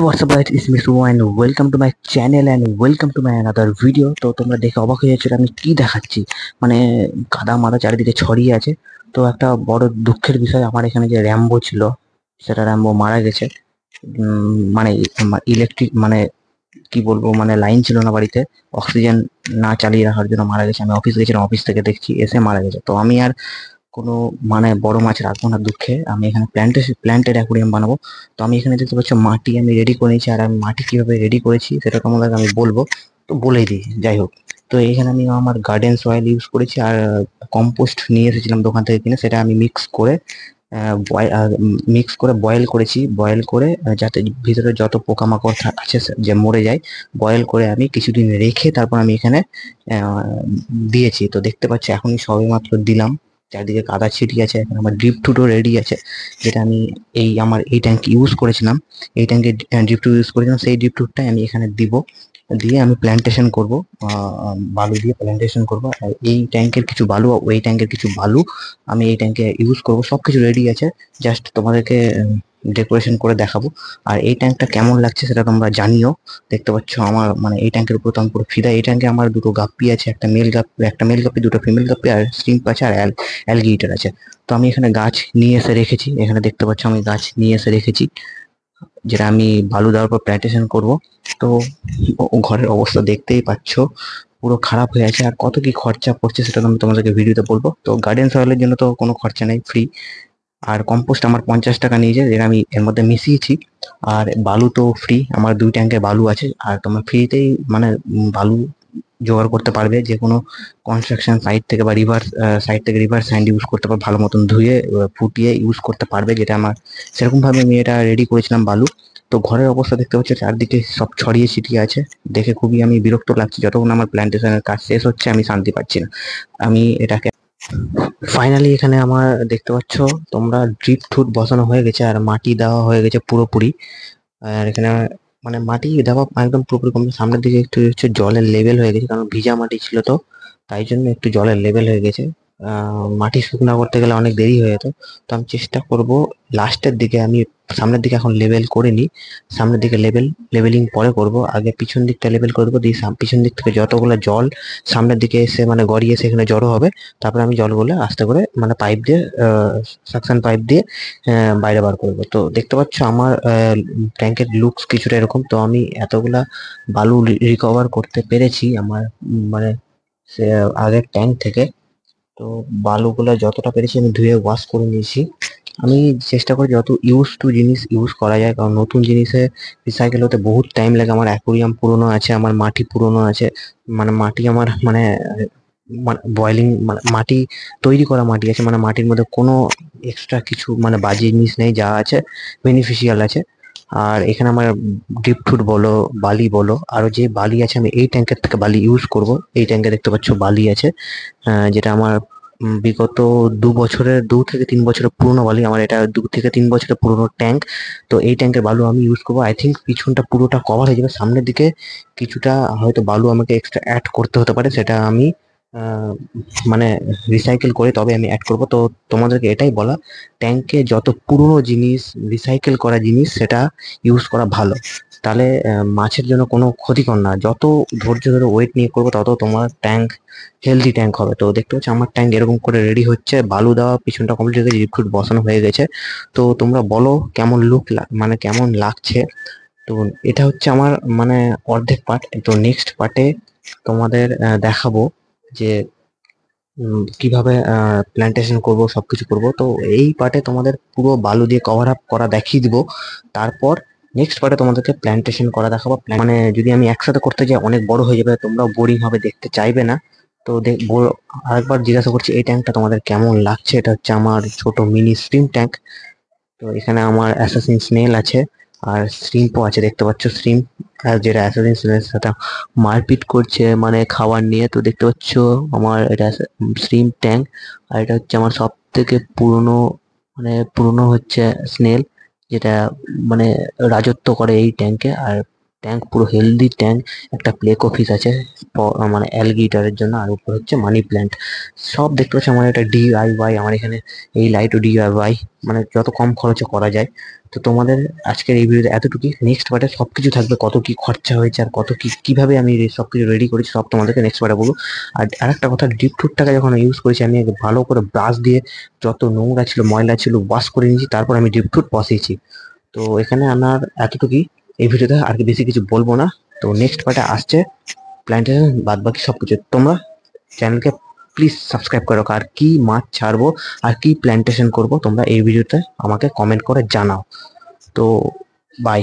what's up guys, it's me Sumo and welcome to my channel and welcome to my another video। তো তোমরা দেখে অবাক হয়ে যাচ্ছ আমি কি দেখাচ্ছি, মানে কাদা মাদা চারিদিকে ছড়িয়ে আছে। তো একটা বড় দুঃখের বিষয়, আমার এখানে যে র্যাম্বো ছিল সেটা র্যাম্বো মারা গেছে। মানে ইলেকট্রিক মানে কি বলবো, মানে লাইন ছিল না বাড়িতে, অক্সিজেন না চালিয়ে রাখার জন্য মারা গেছে। আমি অফিস গেছিলাম, অফিস থেকে দেখছি এসে মারা গেছে। তো আমি আর কোনো মানে বড় মাছ রাখবো না দুঃখে, আমি এখানে প্ল্যান্টেড অ্যাকুরিয়াম বানাবো। তো আমি এখানে দেখতে পাচ্ছ মাটি আমি রেডি করে নিয়েছি, আর আমি মাটি কিভাবে রেডি করেছি সেটা তোমাদেরকে আমি বলবো। তো বলেই দিই, যাই হোক। তো এখানে আমি আমার গার্ডেন সয়েল ইউজ করেছি, আর কম্পোস্ট নিয়ে এসেছিলাম দোকান থেকে কিনে, সেটা আমি মিক্স করে বয়েল করেছি। বয়েল করে যাতে ভিতরে যত পোকামাকড় আছে যে মরে যায়, বয়েল করে আমি কিছুদিন রেখে তারপর আমি এখানে দিয়েছি। তো দেখতে পাচ্ছি এখনই সবে মাত্র দিলাম, চারদিকে কাদা ছিটিয়ে আছে। এখন আমার ড্রিপ টুটও রেডি আছে, যেটা আমি আমার এই ট্যাঙ্ক ইউজ করেছিলাম। এই ট্যাঙ্কে ড্রিপ টুট ইউজ করেছিলাম, সেই ড্রিপ টুটটাই আমি এখানে দিব, দিয়ে আমি প্ল্যান্টেশন করব। বালু দিয়ে প্ল্যান্টেশন করব। আর এই ট্যাঙ্কের কিছু বালু, ওই ট্যাঙ্কের কিছু বালু আমি এই ট্যাঙ্কে ইউজ করব। সবকিছু রেডি আছে, জাস্ট তোমাদেরকে ডেকোরেশন করে দেখাবো। আর এই ট্যাঙ্কটা কেমন লাগছে সেটা তোমরা জানিও। দেখতে পাচ্ছ আমার মানে এই ট্যাঙ্কের উপর তো আমি পুরো ফিদা। এই ট্যাঙ্কে আমার দুটো গাপ্পি আছে, একটা মেল গাপ্পি, দুটো ফিমেল গাপ্পি, আর শ্রিম্প আছে, আর অ্যালগেটর আছে। তো আমি এখানে গাছ নিয়ে এসে রেখেছি, এখানে দেখতে পাচ্ছ আমি গাছ নিয়ে এসে রেখেছি, যেটা আমি বালু দেওয়ার পর প্ল্যান্টেশন করব। তো ঘরের অবস্থা দেখতেই পাচ্ছ, পুরো খারাপ হয়ে আছে। আর কত কি খরচা পড়ছে সেটা আমি তোমাদেরকে ভিডিওতে বলবো। তো গার্ডেন সয়েলের জন্য তো কোনো খরচা নেই, ফ্রি। আর কম্পোস্ট আমার 50 টাকা নিয়েছে, যেটা আমি এর মধ্যে মিশিয়েছি। আর বালু তো ফ্রি, আমার 2 ট্যাঙ্কে বালু আছে। আর তোমরা ফ্রিতেই মানে বালু জোগাড় করতে পারবে যে কোনো কনস্ট্রাকশন সাইট থেকে বা রিভার সাইড থেকে। রিভার স্যান্ড ইউজ করতে পারবে, ভালো মতন ধুয়ে ফুটিয়ে ইউজ করতে পারবে, যেটা আমার সেরকম ভাবে আমি এটা রেডি করেছিলাম বালু। তো ঘরের অবস্থা দেখতে পাচ্ছ, চারদিকে সব ছড়িয়ে ছিটিয়ে আছে, দেখে খুবই আমি বিরক্ত লাগছে। যতক্ষণ আমার প্ল্যান্টেশনের কাজ শেষ হচ্ছে আমি শান্তি পাচ্ছি না। আমি এটাকে ফাইনালি এখানে আমার দেখতে পাচ্ছ তোমরা ড্রিপ টুট বসানো হয়ে গেছে, আর মাটি দেওয়া হয়ে গেছে পুরোপুরি। আর এখানে মানে মাটি দেওয়া একদম পুরোপুরি কমপ্লিট। সামনের দিকে একটু হচ্ছে জলের লেভেল হয়ে গেছে, কারণ ভিজা মাটি ছিল, তো তাই জন্য একটু জলের লেভেল হয়ে গেছে। মাটি শুকনা করতে গেলে অনেক দেরি হয়ে যেত। তো আমি চেষ্টা করব লাস্টের দিকে, আমি সামনের দিকে এখন লেভেল করে নিই। সামনের দিকে লেভেলিং পরে করব, আগে পিছন দিকটা লেভেল করে দেবো, দিয়ে পিছন দিক থেকে যতগুলো জল সামনের দিকে এসে মানে গড়িয়ে এসে এখানে জড়ো হবে, তারপরে আমি জলগুলো আস্তে করে মানে পাইপ দিয়ে, সাকশন পাইপ দিয়ে বাইরে বার করবো। তো দেখতে পাচ্ছ আমার ট্যাঙ্কের লুকস কিছুটা এরকম। তো আমি এতগুলা বালু রিকভার করতে পেরেছি আমার মানে সে আগের ট্যাঙ্ক থেকে। তো বালুগুলো যতটা পেরেছি আমি ধুয়ে ওয়াশ করে নিয়েছি। আমি চেষ্টা করি যত জিনিস ইউজ করা যায়, কারণ নতুন জিনিসে রিসাইকেল হতে বহুত টাইম লাগে। আমার অ্যাকুরিয়াম পুরনো আছে, আমার মাটি পুরনো আছে, মানে মাটি আমার মানে বয়েলিং মানে মাটি তৈরি করা মাটি আছে, মানে মাটির মধ্যে কোনো এক্সট্রা কিছু মানে বাজে জিনিস নেই, যা আছে বেনিফিশিয়াল আছে। আর এখানে আমার ড্রিপ ফ্রুট বলো, বালি বলো, আরো যে বালি আছে আমি এই ট্যাঙ্কের থেকে বালি ইউজ করব। এই ট্যাঙ্কে দেখতে পাচ্ছ বালি আছে, যেটা আমার বিগত 2 থেকে 3 বছরের পুরোনো বালি। আমার এটা 2 থেকে 3 বছরের পুরোনো ট্যাঙ্ক। তো এই ট্যাঙ্কের বালু আমি ইউজ করবো। আই থিঙ্ক পিছনটা পুরোটা কভার হয়ে যাবে, সামনের দিকে কিছুটা হয়তো বালু আমাকে এক্সট্রা অ্যাড করতে হতে পারে, সেটা আমি মানে রিসাইকেল করে তবে আমি অ্যাড করব। তো তোমাদেরকে এটাই বলা, ট্যাঙ্কে যত পুরনো জিনিস, রিসাইকেল করা জিনিস সেটা ইউজ করা ভালো, তাহলে মাছের জন্য কোনো ক্ষতিকর না। যত ধৈর্য ধরে ওয়েট নিয়ে করবো তত তোমার ট্যাঙ্ক হেলদি ট্যাঙ্ক হবে। তো দেখতে পাচ্ছ আমার ট্যাঙ্ক এরকম করে রেডি হচ্ছে, বালু দেওয়া পিছনটা কমপ্লিট হয়ে গেছে, রিক্রুট বসানো হয়ে গেছে। তো তোমরা বলো কেমন মানে কেমন লাগছে। তো এটা হচ্ছে আমার মানে অর্ধেক পার্ট। তো নেক্সট পার্টে তোমাদের দেখাবো যে কিভাবে প্ল্যান্টেশন করব, সবকিছু করব। তো এই পার্টে তোমাদের পুরো বালু দিয়ে কভার আপ করা দেখিয়ে দিব। তারপর নেক্সট পার্টে তোমাদেরকে প্ল্যান্টেশন করা দেখাবো। মানে যদি আমি একসাথে করতে যাই অনেক বড় হয়ে যাবে, তোমরাও বোরিং হবে, দেখতে চাইবে না। তো আরেকবার জিজ্ঞাসা করছি এই ট্যাঙ্কটা তোমাদের কেমন লাগছে। এটা হচ্ছে আমার ছোট মিনি স্ট্রিম ট্যাঙ্ক। তো এখানে আমার অ্যাসাসিন স্নেল আছে, আর শ্রিম্পও আছে। দেখতে পাচ্ছ শ্রিম্প, যেটা অ্যাসাসিন স্নেলের সাথে মারপিট করছে মানে খাবার নিয়ে। তো দেখতে পাচ্ছ আমার এটা শ্রিম্প ট্যাঙ্ক। আর এটা হচ্ছে আমার সব থেকে পুরনো, মানে পুরনো হচ্ছে স্নেল, যেটা মানে রাজত্ব করে এই ট্যাঙ্কে। আর ট্যাঙ্ক, পুরো হেলদি ট্যাঙ্ক। একটা প্লেক অফিস আছে মানে অ্যালগিটারের জন্য, আর উপর হচ্ছে মানি প্ল্যান্ট। সব দেখতে পাচ্ছি আমার এটা ডিআইওয়াই, আমার এখানে এই লাইটও ডিআইওয়াই, মানে যত কম খরচে করা যায়। তো তোমাদের আজকের এই ভিডিওতে এতটুকুই। নেক্সট পার্টে সবকিছু থাকবে, কত কি খরচা হয়েছে আর কত কি কিভাবে আমি সবকিছু রেডি করেছি সব তোমাদেরকে নেক্সট পার্টে বলবো। আর আরেকটা কথা, ডিপ টুথটাকে যখন ইউজ করেছি আমি আগে ভালো করে ব্রাশ দিয়ে যত নোংরা ছিল ময়লা ছিল ওয়াশ করে নিয়েছি, তারপর আমি ডিপ টুথ বসিয়েছি। তো এখানে আমার এতটুকুই, এই ভিডিওতে আর কি বেশি কিছু বলবো না। তো নেক্সট পার্টে আসছে প্ল্যান্টেশন বাদ বাকি সবকিছু। তোমরা চ্যানেলকে প্লিজ সাবস্ক্রাইব করো, আর কি মাছ ছাড়বো আর কি প্ল্যান্টেশন করব তোমরা এই ভিডিওতে আমাকে কমেন্ট করে জানাও। তো বাই।